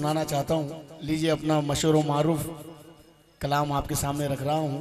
सुनाना चाहता हूँ। लीजिए अपना मशहूर व मारूफ कलाम आपके सामने रख रहा हूँ।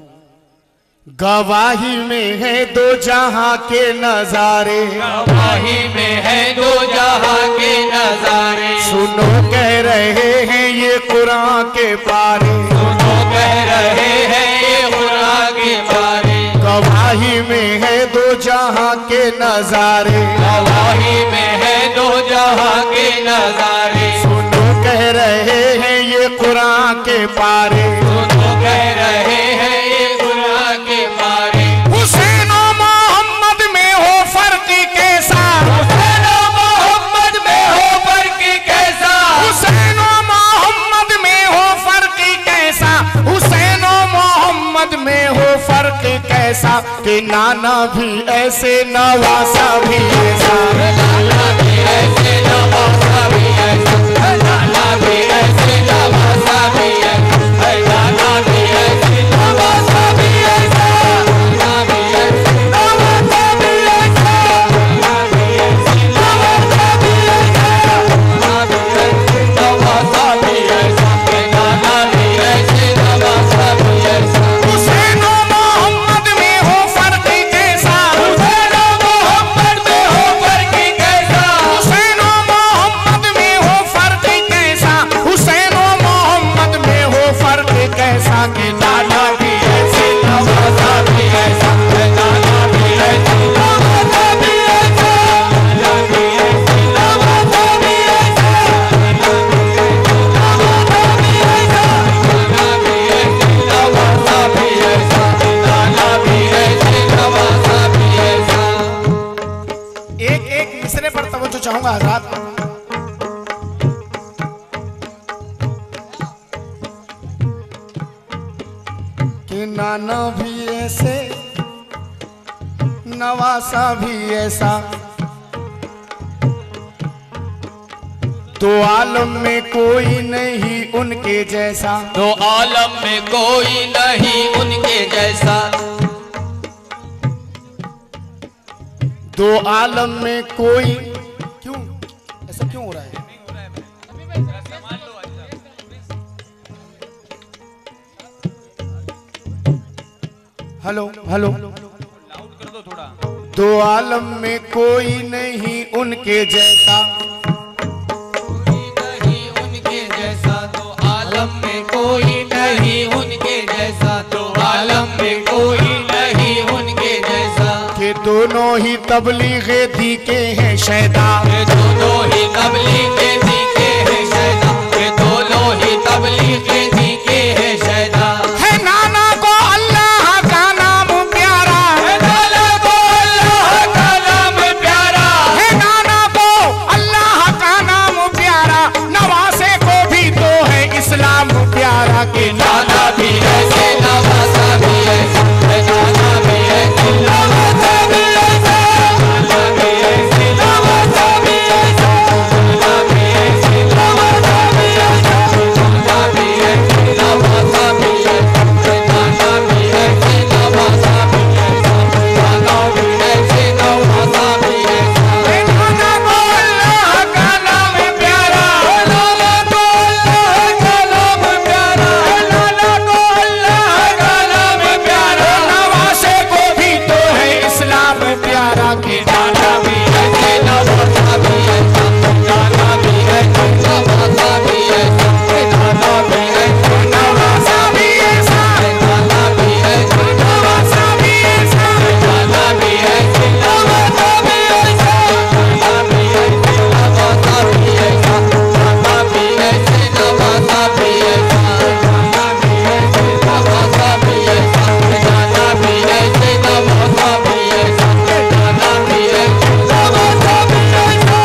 गवाही में है दो जहां के नजारे, गवाही में है दो जहां के नजारे, सुनो कह रहे हैं ये कुरान के पारे, सुनो कह रहे हैं ये कुरान के पारे। गवाही में है दो जहां के नजारे, गवाही में है दो जहां के नजारे, सुनो कह रहे हैं ये कुरान के पारे, सुनो कह रहे हैं ये कुरान के पारे। हुसैन और मोहम्मद में हो फर्क कैसा, हुसैन और मोहम्मद में हो फर्क कैसा, हुसैन और मोहम्मद में हो फर्क कैसा, हुसैन और मोहम्मद में हो फर्क कैसा, कि नाना भी ऐसे नवासा भी ऐसा, नाना भी ऐसे नवासा भी ऐसा, नाना भी ऐसे नवासा भी ऐसा, नाना भी ऐसे नवासा भी ऐसा, नाना भी ऐसे नवासा भी ऐसा, नाना भी ऐसे नवासा भी ऐसा, नाना भी ऐसे नवासा भी ऐसा, नाना भी ऐसे नवासा भी ऐसा। हुसैन और मोहम्मद में हो फर्क कैसा, हुसैन और मोहम्मद में हो फर्क कैसा, हुसैन और मोहम्मद में हो फर्क कैसा, हुसैन और मोहम्मद में हो फर्क कैसा, कि नाना भी ऐसे नवासा भी ऐसा, नाना भी ऐसे नवासा भी ऐसा, नाना भी ऐसे नवासा भी ऐसा, नाना भी ऐसे नवासा भी ऐसा, नाना भी ऐसे नवासा भी ऐसा। एक एक मिसरे पर तवज्जो चाहूंगा हज़रात। कि नाना भी ऐसे नवासा भी ऐसा, तो आलम में कोई नहीं उनके जैसा, तो आलम में कोई नहीं उनके जैसा, दो आलम में कोई, क्यों ऐसा क्यों हो रहा है? हेलो हेलो, लाउड कर दो थोड़ा। दो आलम में कोई नहीं उनके जैसा, कोई नहीं उनके जैसा, तो आलम में कोई नहीं उनके जैसा, तो आलम में कोई नहीं उनके जैसा। कि दोनों ही तबलीगे दी के हैं शैदा, ये दोनों ही तबलीगे दी के हैं शैदा, ये दोनों ही तबलीगे दी के हैं शैदा। है नाना को अल्लाह का नाम प्यारा, है नाना को अल्लाह का नाम प्यारा, है नाना को अल्लाह का नाम प्यारा, नवासे को भी तो है इस्लाम प्यारा, कि नाना भी ऐसे नवासा भी ऐसा, नाना भी ऐसे नवासा भी ऐसा, नाना भी ऐसे नवासा भी ऐसा, नाना भी ऐसे नवासा भी ऐसा, नाना भी ऐसे नवासा भी ऐसा, नाना भी ऐसे नवासा भी ऐसा, नाना भी ऐसे नवासा भी ऐसा। नाना को अल्लाह का नाम प्यारा, नाना को अल्लाह का नाम प्यारा, नाना को अल्लाह का नाम प्यारा, नवासे को भी तो है इस्लाम प्यारा, कि नाना भी ऐसे नवासा भी ऐसा, नाना भी ऐसे नवासा भी ऐसा, नाना भी ऐसे नवासा भी ऐसा, नाना भी ऐसे नवासा भी ऐसा, नाना भी ऐसे नवासा भी ऐसा, नाना भी ऐसे नवासा भी ऐसा, नाना भी ऐसे नवासा भी ऐसा, नाना भी ऐसे नवासा भी ऐसा, नाना भी ऐसे नवासा भी ऐसा, नाना भी ऐसे नवासा भी ऐसा,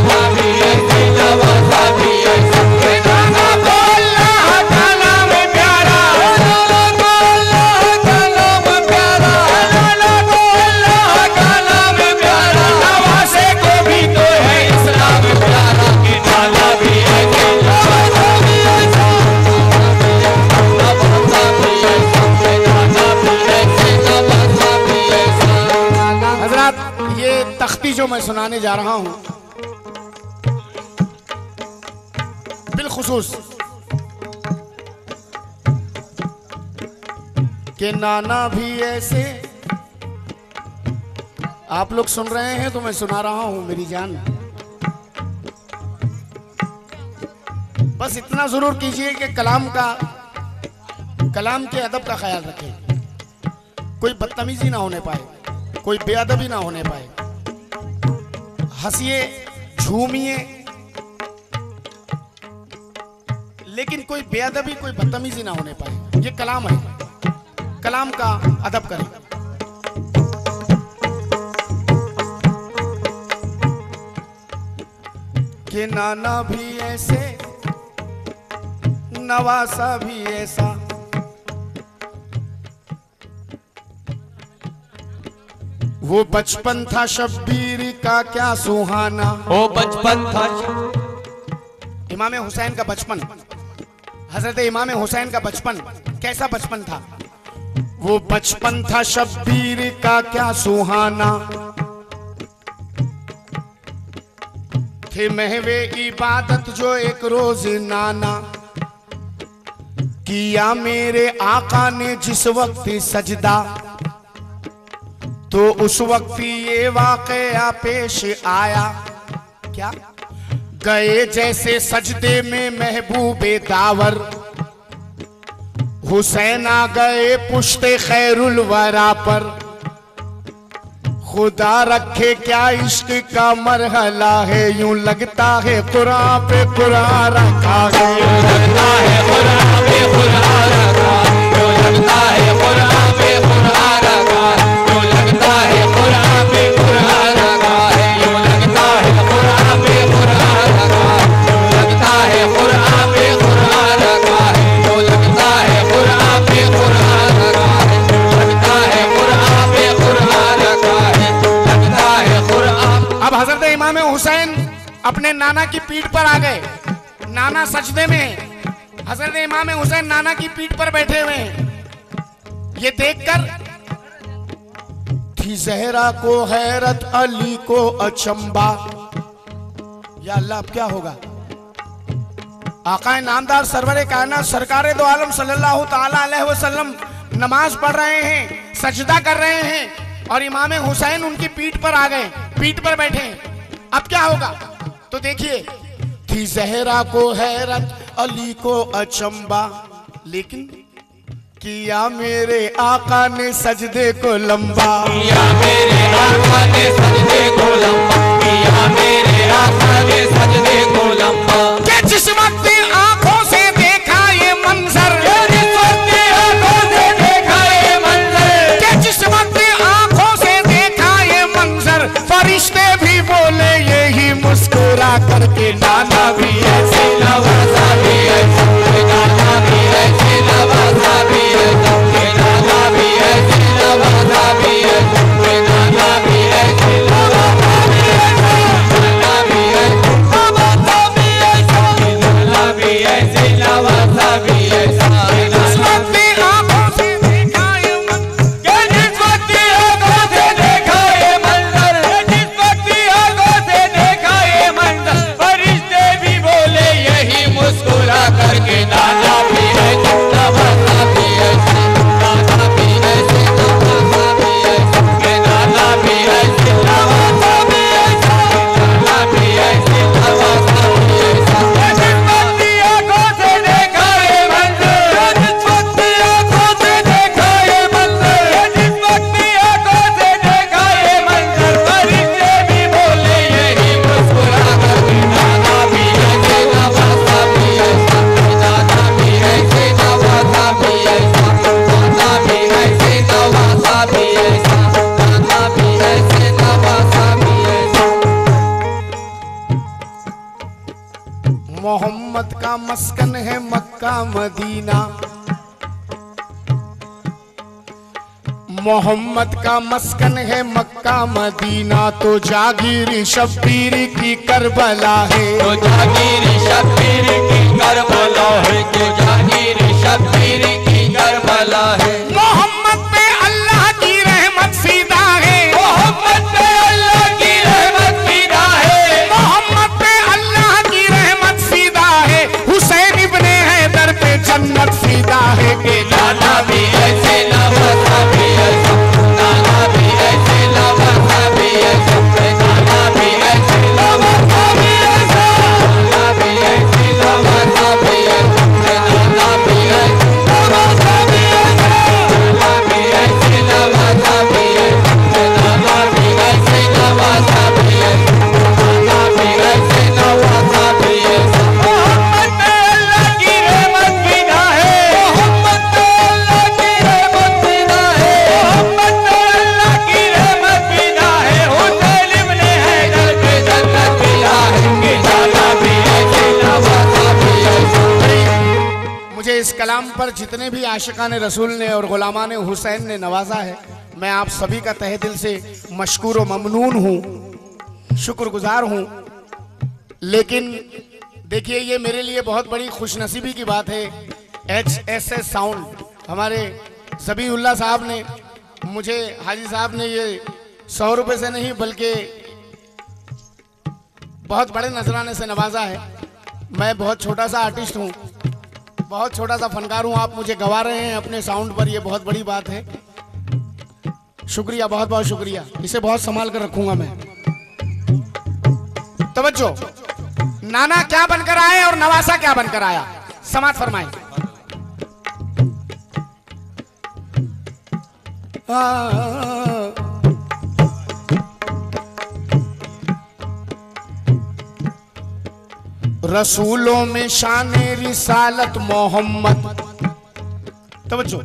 नाना भी ऐसे नवासा भी ऐसा। नाना को अल्लाह का नाम प्यारा, नाना को अल्लाह का नाम प्यारा, नाना को अल्लाह का नाम प्यारा, नवासे को भी तो है इस्लाम प्यारा, कि नाना भी ऐसे नवासा भी ऐसा, नवासा भी ऐसा, नाना भी ऐसे नवासा भी ऐसा। हजरत ये तख्ती जो मैं सुनाने जा रहा हूँ, खुसूस के नाना भी ऐसे। आप लोग सुन रहे हैं तो मैं सुना रहा हूं मेरी जान। बस इतना जरूर कीजिए कि कलाम के अदब का ख्याल रखें, कोई बदतमीजी ना होने पाए, कोई बेअदबी ना होने पाए। हंसिए, झूमिए, लेकिन कोई बेअदबी, कोई बदतमीजी ना होने पाए। ये कलाम है, कलाम का अदब करें। कि नाना भी ऐसे, नवासा भी ऐसा, वो बचपन था शब्बीर का क्या सुहाना। वो बचपन था इमाम हुसैन का बचपन, हजरत इमाम हुसैन का बचपन कैसा बचपन था। वो बचपन था शब्बीर का क्या सुहाना, थे महवे इबादत जो एक रोज नाना। किया मेरे आका ने जिस वक्त सजदा, तो उस वक्त ये वाकया पेश आया। क्या? गए जैसे सजदे में महबूबे दावर, हुसैन आ गए पुश्ते खैरुल वरा पर। खुदा रखे क्या इश्क का मरहला है, यूं लगता है कुरान पे कुरान रखा है। लगता है कुरान पे कुरान रखा, यूं लगता है कुरान पे कुरान रखा, यूं लगता है कुरान पे कुरान रखा है, यूं लगता है कुरान पे कुरान रखा, यूं लगता है कुरान पे कुरान रखा है, यूं लगता है कुरान पे कुरान रखा है, लगता है कुरान पे कुरान रखा है, लगता है कुरान। अब हजरत इमाम हुसैन अपने नाना की पीठ पर आ गए। नाना सजदे में, हजरत इमाम हुसैन नाना की पीठ पर बैठे हुए हैं। ये देखकर थी जहरा को हैरत, अली को अचंबा। या अल्लाह, अब क्या होगा। आका नामदार सरवरे कायनात सरकारे दो आलम सल्लल्लाहु ताला अलैहि वसल्लम नमाज पढ़ रहे हैं, सजदा कर रहे हैं, और इमाम हुसैन उनकी पीठ पर आ गए, पीठ पर बैठे हैं। अब क्या होगा। तो देखिए, थी जहरा को हैरत, अली को अचंबा, लेकिन किया मेरे आका ने सजदे को लंबा। किया मेरे आका ने सजदे को लंबा, किया मेरे आका ने सजदे को लंबा। कि जिस वक्त आंखों से देखा ये मंजर, जिस वक्त आंखों से देखा ये मंजर, कि जिस वक्त आंखों से देखा ये मंजर, फरिश्ते भी बोले यही मुस्कुरा करके, नाना भी ऐसे नवाजा भी ऐसा, नाना भी ऐसे नवाजा भी ऐसा, नाना भी ऐसे नवाजा भी ऐसा, नाना भी ऐसे नवाजा भी ऐसा, नाना भी ऐसे नवाजा भी ऐसा, नाना भी ऐसे नवाजा भी ऐसा। जिस वक्त आंखों से देखा ये मंजर, जिस वक्त आंखों से देखा ये मंजर, जिस वक्त आंखों से देखा ये मंजर, फरिश्ते भी बोले यही मुस्कुरा करके, नाना भी ऐसे नवाजा भी ऐसा, नाना भी ऐसे नवाजा भी ऐसा, नाना भी ऐसे नवाजा भी ऐसा, नाना भी ऐसे नवाजा भी ऐसा। जिस वक्त आंखों से देखा ये मंजर, जिस वक्त आंखों से देखा ये मंजर, जिस वक्त आंखों से देखा ये मंजर, फरिश्ते भी बोले यही मुस्कुरा करके, नाना भी ऐसे नवाजा भी ऐसा, नाना भी ऐसे नवाजा भी ऐसा, नाना भी ऐसे नवाजा भी ऐसा, नाना भी ऐसे नवाजा भी ऐसा। मोहम्मद का मस्कन है मक्का मदीना, मोहम्मद का मस्कन है मक्का मदीना, तो जागीर शब्बीर की करबला है। तो जागीर शब्बीर की करबला है, तो जागीर शब्बीर की करबला है। मोहम्मद पे अल्लाह की रहमत सीधा है, मोहम्मद पे अल्लाह की रहमत सीधा है, मोहम्मद पे अल्लाह की रहमत सीधा है। हुसैन मुझे इस कलाम पर जितने भी आशिकान रसूल ने और गुलामान हुसैन ने नवाजा है, मैं आप सभी का तहे दिल से मशकूर व ममनून हूँ, शुक्रगुजार हूँ। लेकिन देखिए, ये मेरे लिए बहुत बड़ी खुशनसीबी की बात है। HSS साउंड हमारे ज़बीउल्लाह साहब ने मुझे, हाजी साहब ने ये 100 रुपये से नहीं बल्कि बहुत बड़े नजराने से नवाजा है। मैं बहुत छोटा सा आर्टिस्ट हूँ, बहुत छोटा सा फनकार हूँ, आप मुझे गवा रहे हैं अपने साउंड पर, ये बहुत बड़ी बात है। शुक्रिया, बहुत बहुत शुक्रिया। इसे बहुत संभाल कर रखूंगा मैं। तवज्जो, नाना क्या बनकर आए और नवासा क्या बनकर आया, समात फरमाए। रसूलों में शान रिसालत मोहम्मद, तवज्जो,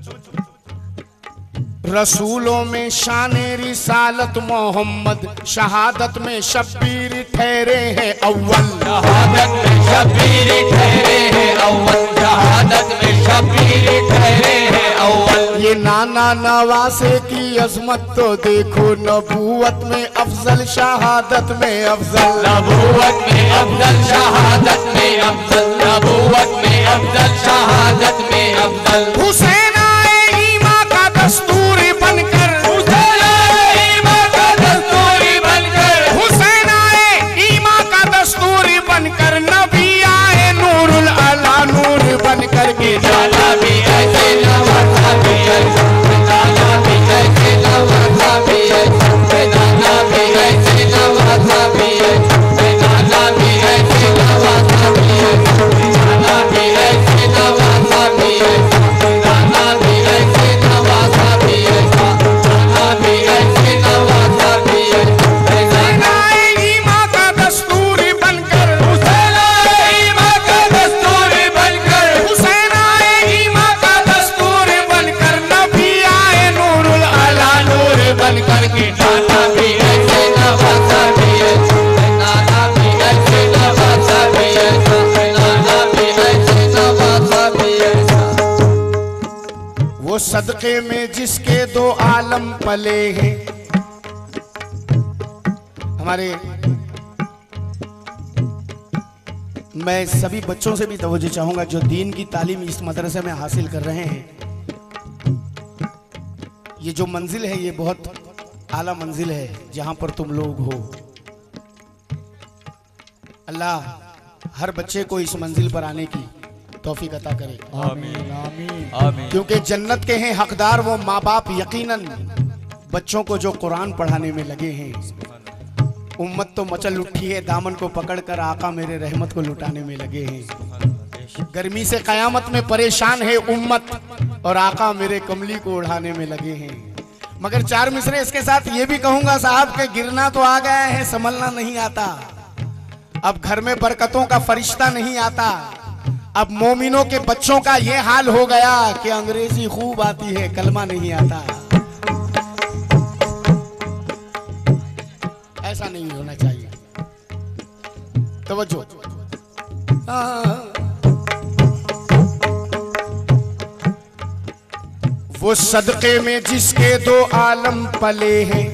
रसूलों में शान रिसालत मोहम्मद, शहादत में शब्बीर ठहरे हैं अव्वल, शहादत में शब्बीर ठहरे हैं अव्वल, शहादत में शब्बीर ठहरे हैं अव्वल। ये नाना नवासे की अजमत तो देखो, नबूवत में अफजल शहादत में अफजल, नबूवत में अफजल शहादत में अफजल, नबूवत में अफजल शहादत में अफजल। हुसैन आए ईमा का दस्तूर बनकर, हुसैन आए ईमा का दस्तूर बनकर, हुसैन आए ईमा का दस्तूर बनकर, नबी आए नूरुल अला नूर बनकर के नाना भी ऐसे नवासा भी ऐसा, नाना भी ऐसे नवासा भी ऐसा, नाना भी ऐसे नवासा भी ऐसा, नाना भी ऐसे नवासा भी ऐसा, नाना भी ऐसे नवासा भी ऐसा, नाना भी ऐसे नवासा भी ऐसा, नाना भी ऐसे नवासा भी ऐसा। हुसैन आए ईमा का दस्तूर बनकर, हुसैन आए ईमा का दस्तूर बनकर, हुसैन आए ईमा का दस्तूर बनकर, नबी आए नूरुल अला नूर बनकर के नाना भी ऐसे नवासा भी ऐसा, नाना भी ऐसे नवासा भी ऐसा, नाना भी ऐसे नवासा भी ऐसा। वो सदके में जिसके दो आलम पले हैं, हमारे, मैं सभी बच्चों से भी तवज्जो चाहूंगा जो दीन की तालीम इस मदरसे में हासिल कर रहे हैं। ये जो मंजिल है ये बहुत आला मंजिल है जहां पर तुम लोग हो। अल्लाह हर बच्चे को इस मंजिल पर आने की तौफीक अता करे। आमीन आमीन आमीन। क्योंकि जन्नत के हैं हकदार वो माँ बाप, यकीनन बच्चों को जो कुरान पढ़ाने में लगे हैं। उम्मत तो मचल उठी है, दामन को पकड़कर आका मेरे रहमत को लुटाने में लगे हैं। गर्मी से कयामत में परेशान है उम्मत और आका मेरे कमली को उड़ाने में लगे हैं। मगर 4 मिसरे इसके साथ ये भी कहूंगा साहब के गिरना तो आ गया है, संभलना नहीं आता। अब घर में बरकतों का फरिश्ता नहीं आता। अब मोमिनों के बच्चों का ये हाल हो गया कि अंग्रेजी खूब आती है, कलमा नहीं आता। ऐसा नहीं होना चाहिए। तवज्जो। वो सदके में जिसके 2 आलम पले हैं,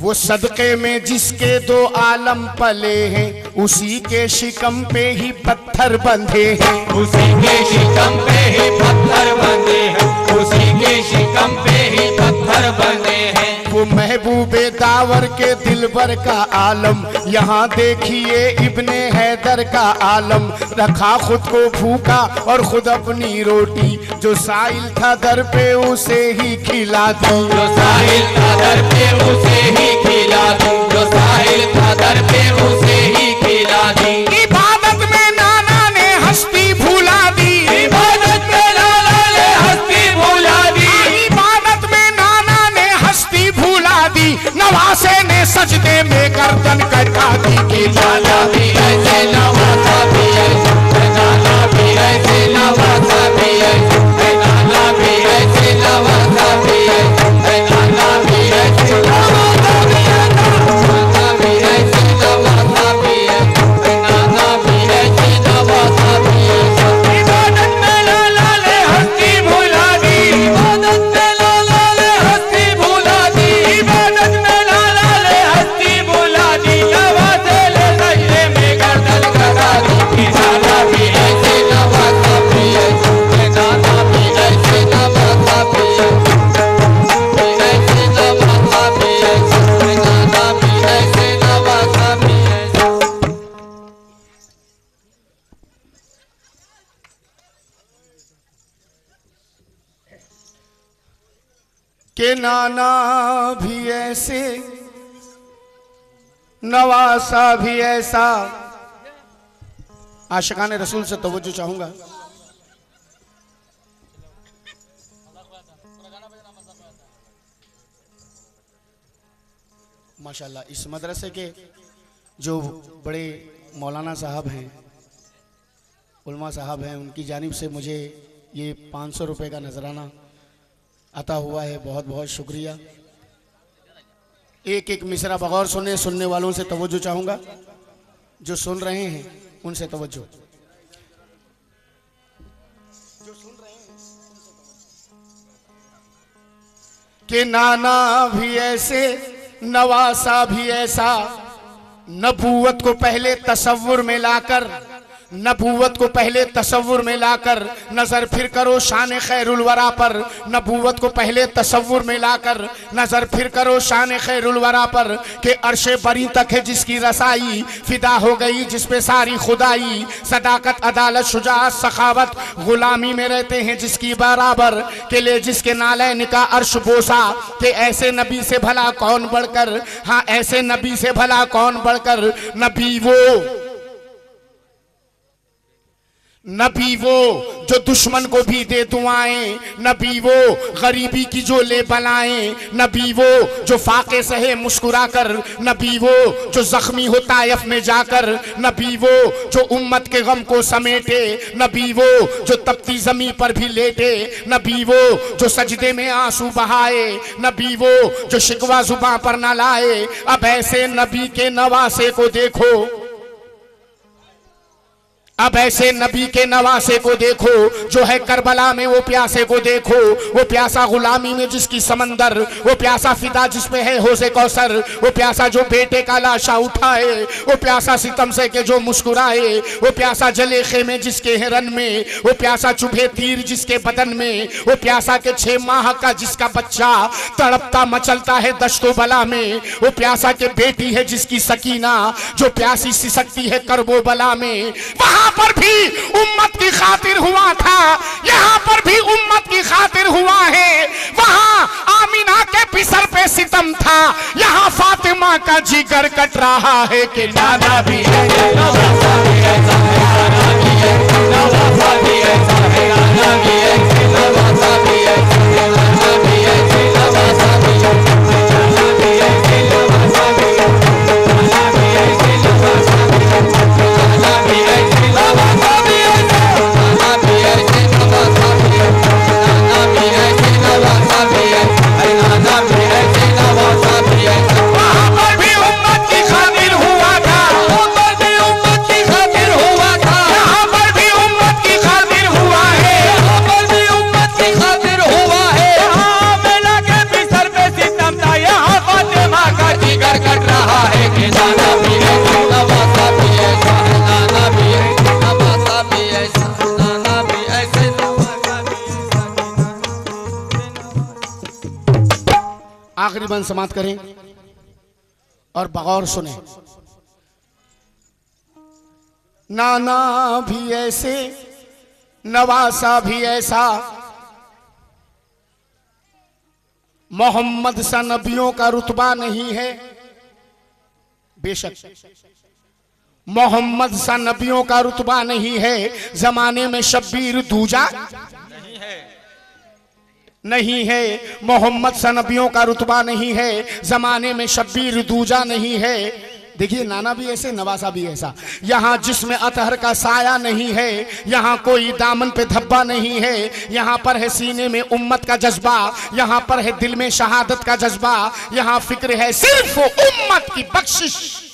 वो सदके में जिसके 2 आलम पले हैं, उसी के शिकम पे ही पत्थर बंधे हैं, उसी के शिकम पे ही पत्थर बंधे हैं, उसी के शिकम पे ही पत्थर बंधे हैं। वो महबूबे दावर के दिलबर का आलम, यहाँ देखिए इब्ने हैदर का आलम। रखा खुद को भूखा और खुद अपनी रोटी, जो साहिल था दर पे उसे ही खिला दी, जो साहिल था दर पे उसे ही खिला दी, जो साहिल था दर पे उसे ही खिला दी। इबादत में नाना ने हस्ती भुला दी, इबादत में नाना ने हस्ती भुला दी, इबादत में नाना ने हस्ती भुला दी। नवासे ने सजदे में गर्दन कटा दी कि नाना भी ऐसे नवासा भी ऐसे, नाना भी ऐसे नवासा भी ऐसे, नाना भी ऐसे नवासा भी ऐसे, नाना भी ऐसे नवासा भी ऐसे, नाना भी ऐसे नवासा भी ऐसे। के नाना भी ऐसे नवासा भी ऐसा। आशिकाने रसूल से तवज्जो चाहूंगा। माशाल्लाह इस मदरसे के जो बड़े मौलाना साहब हैं, उलमा साहब हैं, उनकी जानिब से मुझे ये 500 रुपये का नजराना अता हुआ है। बहुत बहुत शुक्रिया। एक एक मिसरा बगौर सुनने वालों से तवज्जो चाहूंगा। जो सुन रहे हैं उनसे तवज्जो। कि नाना भी ऐसे नवासा भी ऐसा। नबूवत को पहले तसव्वुर में लाकर, नबूवत को पहले तसव्वुर में लाकर नजर फिर करो शान खैरुल वरा पर। नबूवत को पहले तसव्वुर में लाकर नजर फिर करो शान खैरुल वरा पर। के अर्शे बरी तक है जिसकी रसाई, फिदा हो गई जिस पे सारी खुदाई। सदाकत अदालत शुजाअत सखावत गुलामी में रहते हैं जिसकी बराबर। के ले जिसके नालैन का अर्श बोसा। के ऐसे नबी से भला कौन बढ़कर, हाँ ऐसे नबी से भला कौन बढ़कर। नबी वो जो दुश्मन को भी दे दुआएं। नबी वो गरीबी की जो ले बलाएं। नबी वो जो फाके सहे मुस्कुरा कर। नबी वो जो जख्मी हो तायफ में जाकर। नबी वो जो उम्मत के गम को समेटे। नबी वो जो तपती जमी पर भी लेटे। नबी वो जो सजदे में आंसू बहाए। नबी वो जो शिकवा जुबां पर न लाए। अब ऐसे नबी के नवासे को देखो, अब ऐसे नबी के नवासे को देखो। जो है करबला में वो प्यासे को देखो। वो प्यासा गुलामी में जिसकी समंदर। वो प्यासा फिदा जिसमें है होसे कौसर। वो प्यासा जो बेटे का लाशा उठाए। वो प्यासा सितम से के जो मुस्कुराए। वो प्यासा जले खेमे जिसके हिरन में। वो प्यासा चुभे तीर जिसके बदन में। वो प्यासा के 6 माह का जिसका बच्चा तड़पता मचलता है दश्तो बला में। वो प्यासा के बेटी है जिसकी सकीना जो प्यासी सिसकती है करबो बला में। वहां पर भी उम्मत की खातिर हुआ था, यहाँ पर भी उम्मत की खातिर हुआ है। वहां आमीना के पिसर पे सितम था, यहाँ फातिमा का जिगर कट रहा है। कि नाना भी है, नवासा भी है, नाना भी है, नवासा भी है, नाना भी है, नवासा भी है, नाना भी है, नवासा भी है, नाना भी है, नवासा भी है, नाना भी है, नवासा भी है, नाना भी है। आखिरी बंद समाप्त करें और बगौर सुने। नाना भी ऐसे नवासा भी ऐसा। मोहम्मद सा नबियों का रुतबा नहीं है। बेशक मोहम्मद सा नबियों का रुतबा नहीं है। जमाने में शब्बीर दूजा नहीं है। मोहम्मद सा नबियों का रुतबा नहीं है। जमाने में शब्बीर दूजा नहीं है। देखिए नाना भी ऐसे नवासा भी ऐसा। यहाँ जिसमें अतहर का साया नहीं है। यहाँ कोई दामन पे धब्बा नहीं है। यहाँ पर है सीने में उम्मत का जज्बा। यहाँ पर है दिल में शहादत का जज्बा। यहाँ फिक्र है सिर्फ उम्मत की बख्शिश।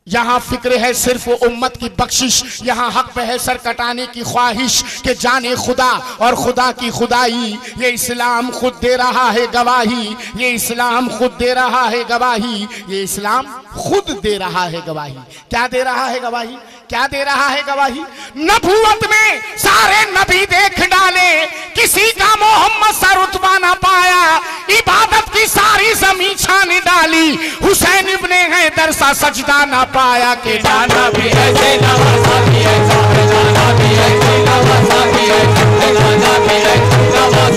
यहाँ फिक्र है सिर्फ उम्मत की बख्शिश। यहाँ हक पे है सर कटाने की ख्वाहिश के जाने खुदा और खुदा की खुदाई। ये इस्लाम खुद दे रहा है गवाही। ये इस्लाम खुद दे रहा है गवाही। ये इस्लाम खुद दे रहा है गवाही। क्या दे रहा है गवाही? क्या दे रहा है गवाही? नबूवत में सारे नबी देख डाले, किसी का मोहम्मद सा रुतबा ना पाया। इबादत की सारी जमीन छान डाली, हुसैन इब्ने हैदर सा सजदा ना पाया। के नाना भी ऐसे नवासा भी ऐसा, नाना भी ऐसे नवासा भी ऐसा, नाना भी ऐसे नवासा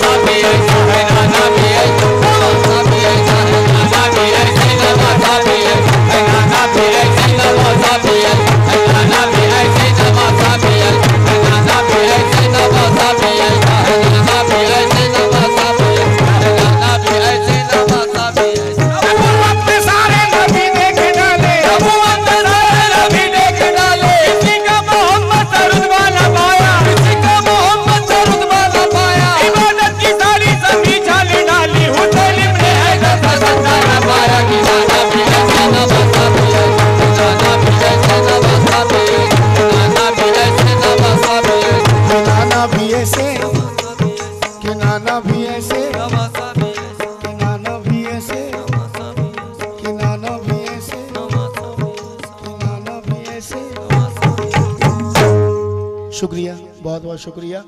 शुक्रिया, बहुत बहुत शुक्रिया।